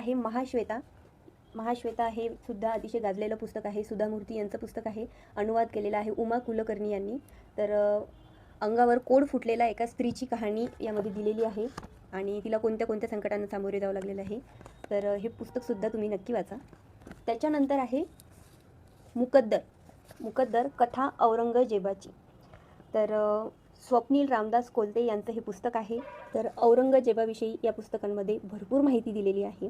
आहे महाश्वेता. महाश्वेता हे सुद्धा अतिशय गाजलेलं पुस्तक आहे. सुधा मूर्ती यांचं पुस्तक आहे. अनुवाद केलेला आहे उमा कुलकर्णी यांनी. तर अंगावर कोड फुटलेला एका स्त्रीची कहाणी यामध्ये दिलेली आहे आणि तिला कोणत्या कोणत्या संकटांना सामोरे जावं लागलेलं आहे. तर हे पुस्तकसुद्धा तुम्ही नक्की वाचा. त्याच्यानंतर आहे मुकद्दर कथा औरंगजेबाची. तर स्वप्नील रामदास कोलते यांचं हे पुस्तक आहे. तर औरंगजेबाविषयी या पुस्तकांमध्ये भरपूर माहिती दिलेली आहे.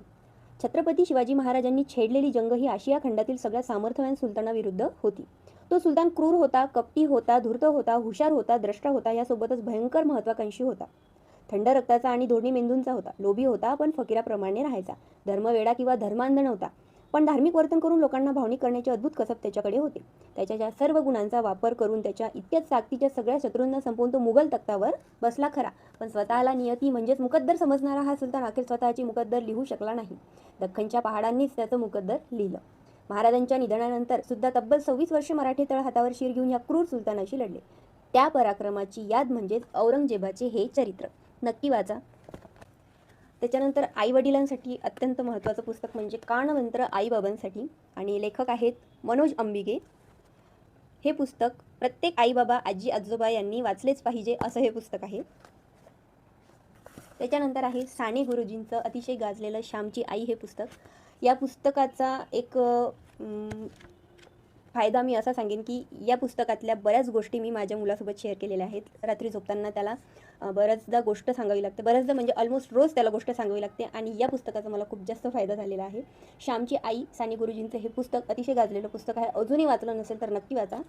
छत्रपती शिवाजी महाराजांनी छेडलेली जंग ही आशिया खंडातील सगळ्या सामर्थ्यवान सुलतानाविरुद्ध होती. तो सुलतान क्रूर होता, कपटी होता, धूर्त होता, हुशार होता, द्रष्टा होता, यासोबतच भयंकर महत्त्वाकांक्षी होता. थंड रक्ताचा आणि दोन्ही मेंदूंचा होता. लोभी होता, पण फकीराप्रमाणे राहायचा. धर्मवेडा किंवा धर्मांध नव्हता, पण धार्मिक वर्तन करून लोकांना भावनिक करण्याचे अद्भुत कसब त्याच्याकडे होते. त्याच्या सर्व गुणांचा वापर करून त्याच्या इतक्याच ताकदीच्या सगळ्या शत्रूंना संपवून तो मुघल तख्तावर बसला खरा, पण स्वतःला नियती म्हणजेच मुकद्दर समजणारा हा सुलतान अखेर स्वतःची मुकद्दर लिहू शकला नाही. दख्खनच्या पहाडांनीच त्याचं मुकद्दर लिहिलं. महाराजांच्या निधनानंतर सुद्धा तब्बल 26 वर्षे मराठी तळहातावर शिर घेऊन या क्रूर सुलतानाशी लढले. त्या पराक्रमाची याद म्हणजेच औरंगजेबाचे हे चरित्र. नक्की वाचा. त्याच्यानंतर आईवडिलांसाठी अत्यंत महत्त्वाचं पुस्तक म्हणजे कानमंत्र आईबाबांसाठी आणि लेखक आहेत मनोज अंबिगे. हे पुस्तक प्रत्येक आईबाबा आजी आजोबा यांनी वाचलेच पाहिजे असं हे पुस्तक आहे. त्याच्यानंतर आहे साने गुरुजींचं अतिशय गाजलेलं श्यामची आई हे पुस्तक. या पुस्तकाचा एक फायदा मी असा सांगेन की या पुस्तकातल्या बऱ्याच गोष्टी मी माझ्या मुलासोबत शेअर केलेल्या आहेत. रात्री झोपताना त्याला बऱ्याचदा गोष्ट सांगावी लागते, बऱ्याचदा म्हणजे ऑलमोस्ट रोज त्याला गोष्ट सांगावी लागते आणि या पुस्तकाचा मला खूप जास्त फायदा झालेला आहे. श्यामची आई साने गुरुजींचं हे पुस्तक अतिशय गाजलेलं पुस्तक आहे. अजूनही वाचलं नसेल तर नक्की वाचा.